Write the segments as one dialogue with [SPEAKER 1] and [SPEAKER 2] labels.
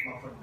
[SPEAKER 1] mà phần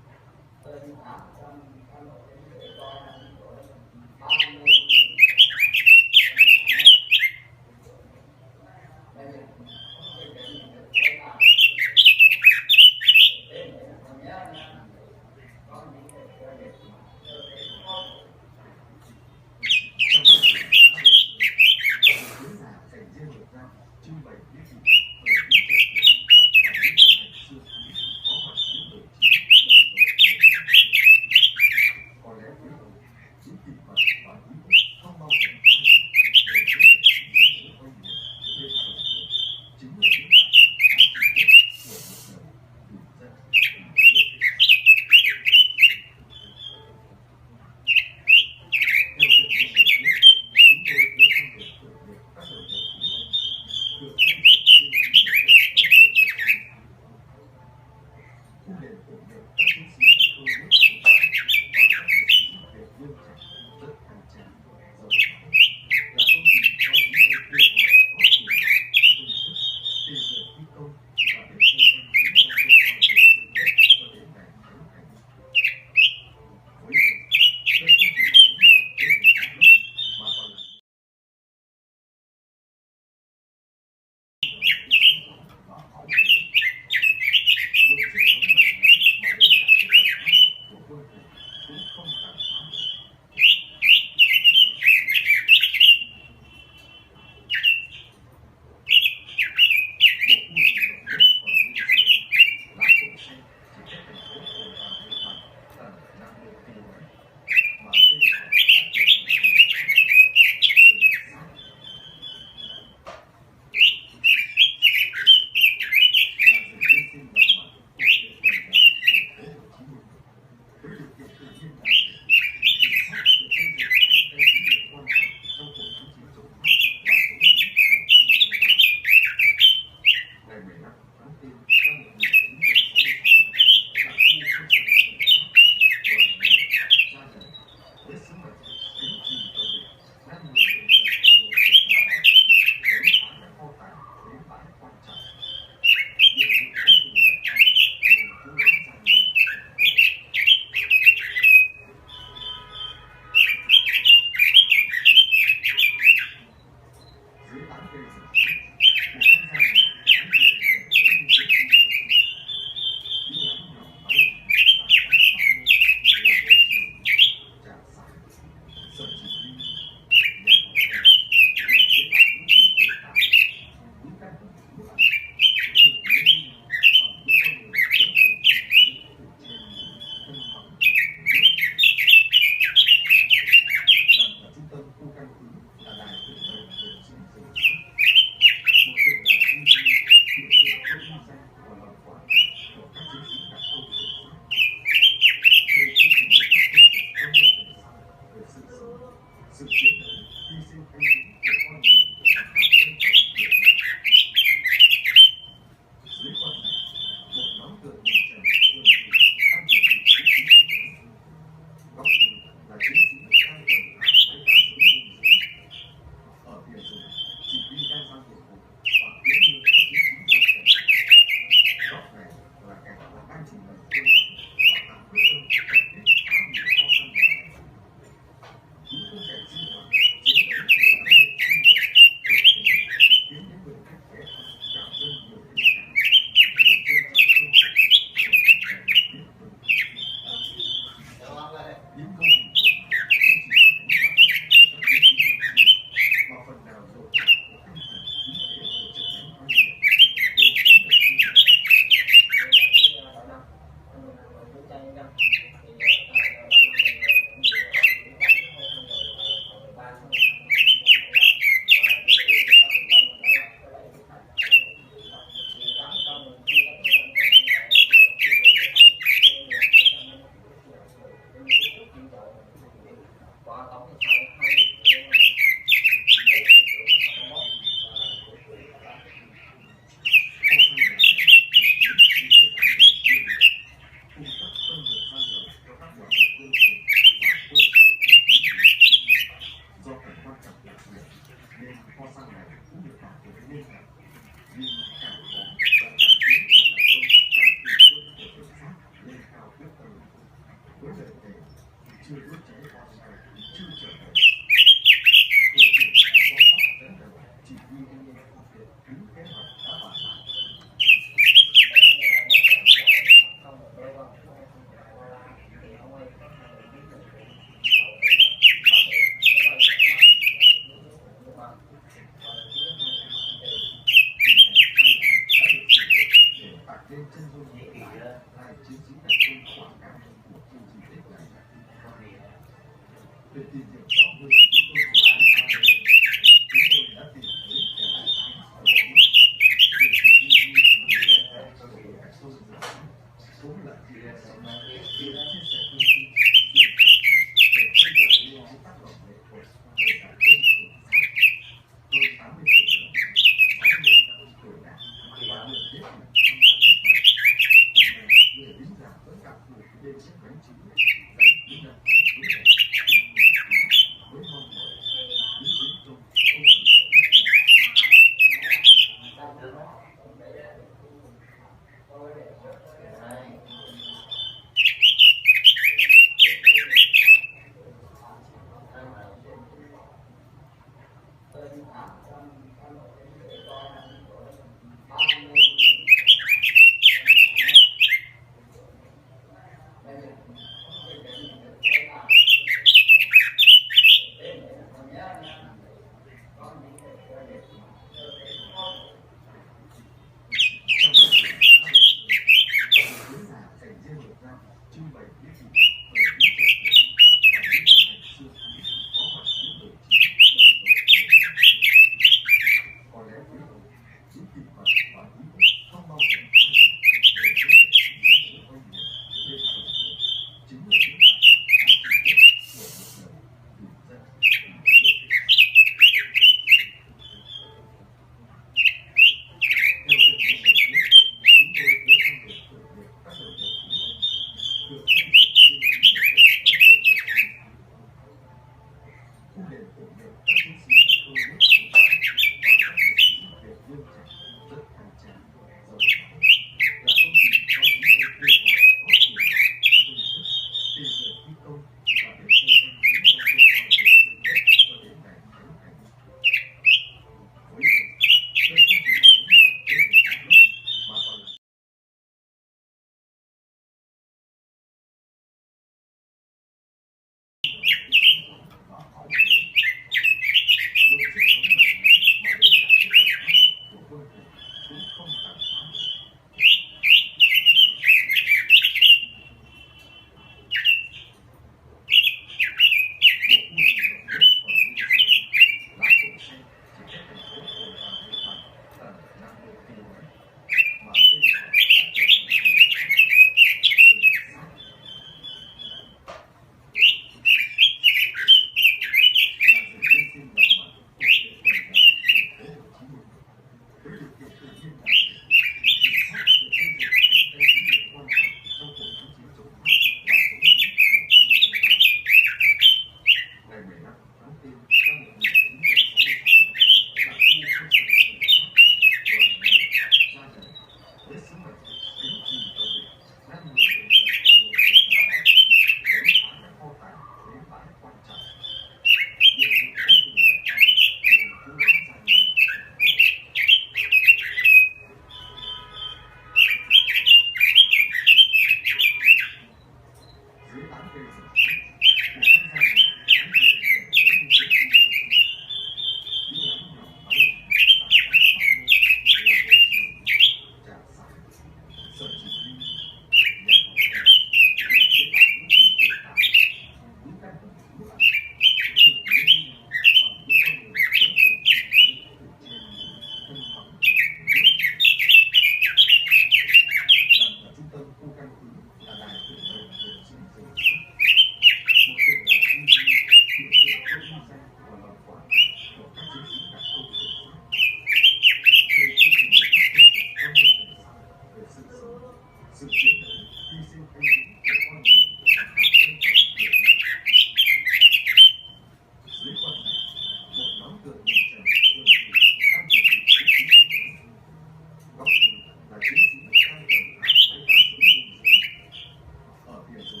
[SPEAKER 1] ở phía dưới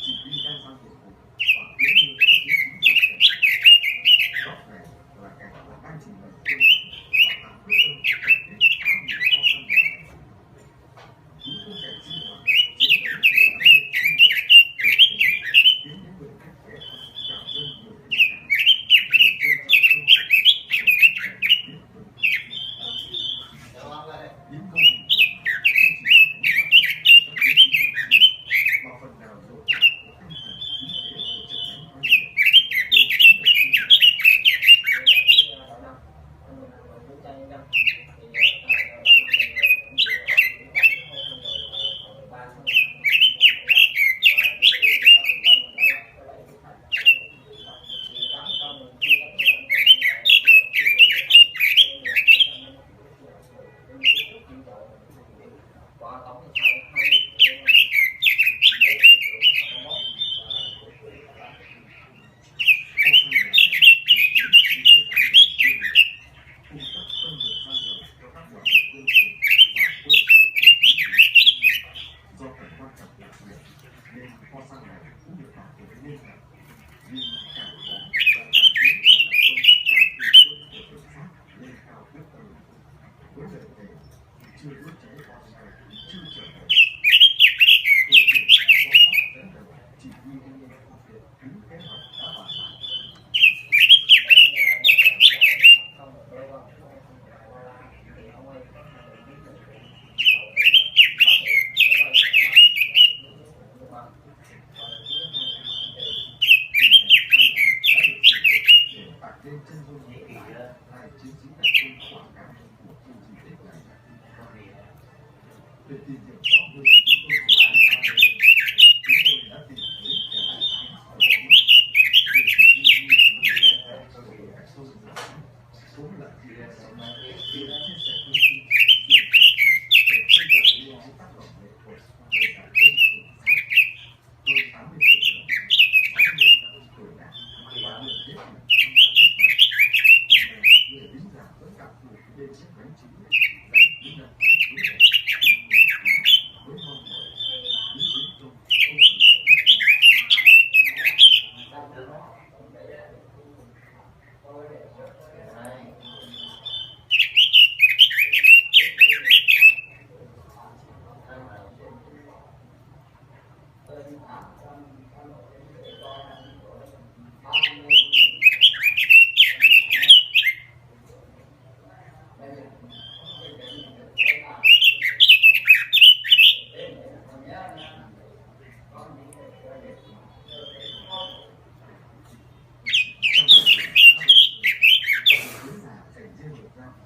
[SPEAKER 1] chỉ huy đang giao nhiệm vụ và nên kho xăng này cũng được bảo vệ nghiêm ngặt. Nhưng càng khó và càng khiến các đặc công càng tùy quân của cảnh sát lên cao quyết tâm. Với lời thề chưa đốt cháy kho xăng, chưa trở về, đội trưởng đã bom bắt dẫn đầu chỉ huy anh em thực hiện đúng kế hoạch đã bàn lại. Lên chân dung hai chiến sĩ đặc công quả cảm của chương trình Tết này. Để tìm hiểu rõ hơn chúng tôi đã tìm thấy kẻ đại án ở Bắc Ninh. Để chỉ huy cách sâu cũng là chị em sau này chia sẻ thông tin truyền cảm để xây dựng những tác động nghệ thuật về giải công của hơn 80 tuổi nữa, 60 năm tuổi đảng và được biết là người lính già vẫn cảm thụ đêm chiếc bánh chính dành những năm tháng cuối đời với mong mỏi những chiến công không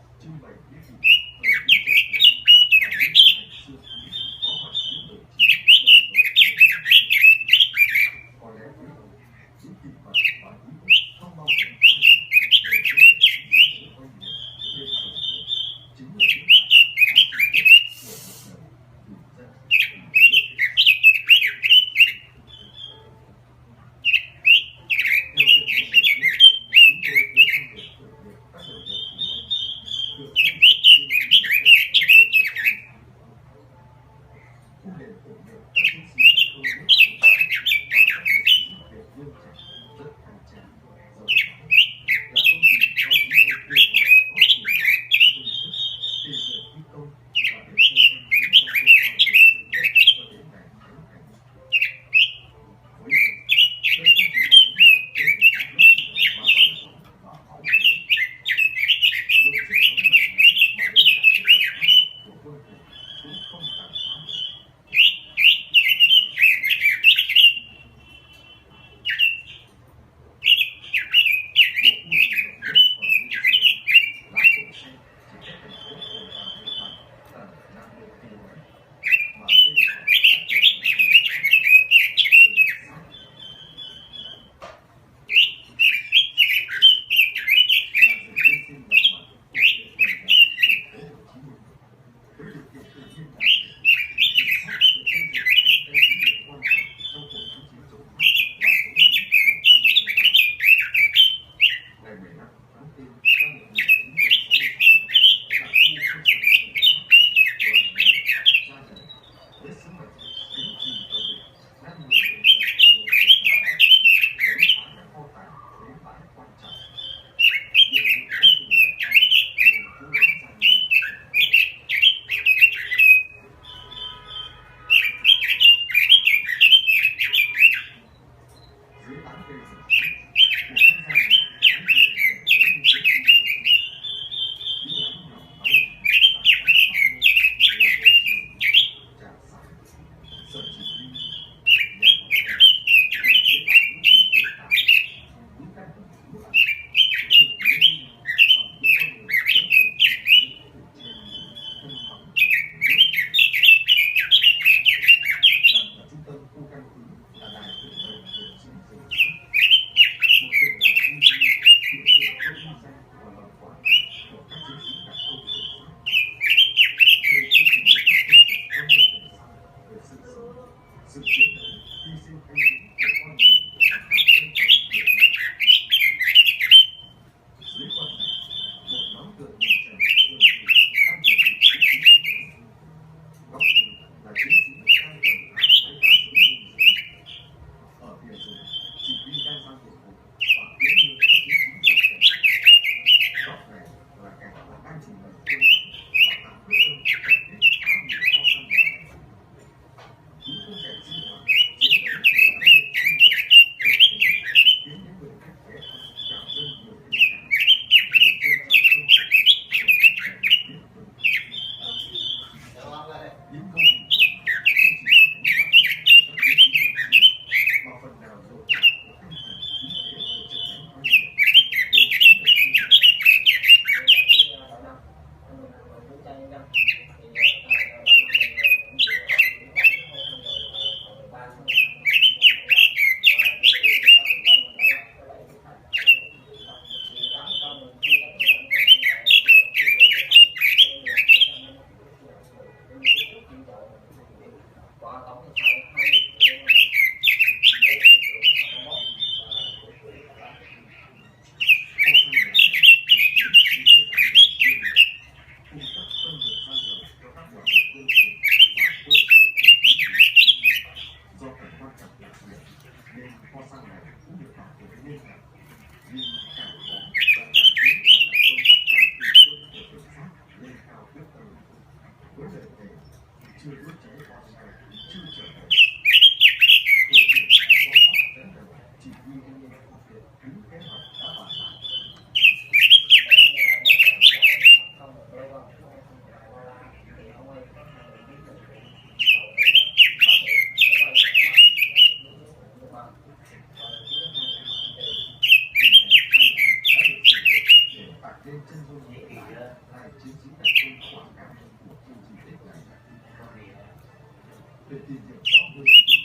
[SPEAKER 1] cần trưng bày những kỷ vật thời chiến trận của ông và những vận hành xưa cũ có mặt những đồng chí đồng đội người làm. Có lẽ với ông, những kỷ vật và ký ức không bao giờ phai nhạt để trên hành trình những mối quan điểm bên dòng người chính là những tài sản giá trị nhất của một đời vì dân vì nước. Theo chân dung ngày trước, chúng tôi tới thăm được khởi nghiệp các đầu bộ thủ đô được xây dựng trên những mảnh đất có cơ bản khu đền tưởng niệm các chiến sĩ đặc công nước Cộng hòa và các liệt sĩ Việt Lương Trạch rất khang trang, giàu có, là công trình do những ông kêu gọi có tiền dùng sức tiền lời thi công và biết thân nhân những con dân qua việc xây dựng cho đến ngày khánh thành. Với ông, đây không chỉ là những đoàn trên một các lớp mà còn sống và bảo vệ với sức sống mạnh mẽ mà đến cả sức mạnh hóa học của quân thủ cũng không tàn phá được. Một khu rừng rộng lớn ở Nguyên Sơn, lá cổ xanh chỉ cách thành phố Hồ Hà Nội khoảng tầm 50 km, mà tên họ đã trở thành rừng sát. Là rừng nguyên sinh ngập mặn thuộc địa phận thành phố Hồ Chí Minh. Với điều kiện tự nhiên đặc biệt, rừng sát được xây dựng thành cây dữ liệu quan trọng trong cuộc kháng chiến chống Pháp và chống Mỹ ở Trung Đông Nam. Ngày 15 tháng 4 năm 1966, tại khu quân sự rừng sát, đoàn người ra đời với sứ mệnh chính trị tàu địch ngăn ngừa đột nhập vào nội thành Sài Gòn, đánh phá các kho tàng bến bãi quan trọng. Nhiệm vụ vô cùng khó khăn, nhưng cố gắng gian nan khổ. Dưới tán cây rừng sát, một không gian nhỏ ánh đèn đèn đến như chiếc phim băng sơn. Những láng nhỏ váy tại các phát ngôn là hồ trường, trà sáng, sân chỉ huy, nhà bảo vệ, nhà chế tạo vũ khí tự tạo, những căn hầm trú ẩn, thường liên minh bằng những con người đến từ những từ trên thân phóng nước. Nằm ở trung tâm khu căn cứ là đài tưởng niệm liệt sĩ rừng sát, một tượng đài uy nghi biểu hiện cho uy danh và lòng quả cảm của các chiến sĩ đặc công rừng sát. Đây cũng chính là các công việc cao hơn về sau về sự sống, sự chiến đấu, hy sinh anh dũng của con người và cả dân tộc Việt Nam. Dưới quan này, một nhóm tượng hình trần thường thì đang chuẩn bị vũ khí chiến đấu. Góc nhìn là chiến sĩ đang quần áo với cả súng hung dữ văn này cũng được bảo vệ nghiêm ngặt, nhưng càng khó và càng khiến các đặc công và thủy quân của cảnh sát lên cao quyết tâm. Với lời thề chưa đốt cháy bao giờ chưa trở về, đội trưởng đã có mặt dẫn đầu chỉ huy anh em thực hiện đúng kế hoạch đã bàn bạc. Trên chân dung lại hai chiến sĩ đặc công quả cảm của khu di tích này. Để tìm hiểu rõ hơn chúng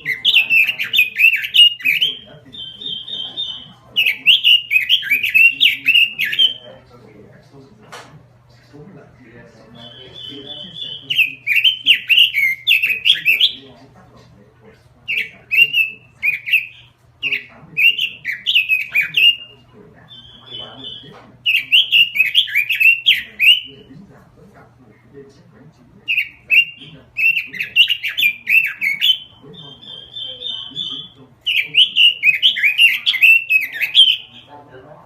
[SPEAKER 1] tôi đã tìm thấy kẻ đại tá ở nước để chỉ huy các số số là chia sẻ thông tin truyền cảm để xây dựng lên những tác động nghệ thuật về cả công của hơn 80 tuổi nữa, 65 tuổi đã và được hết mình tham gia cách mạng. Người lính già vẫn cảm phục lên chiếc bánh chính dành những năm tháng cuối đời với mong mỏi những chiến công không bị bỏ.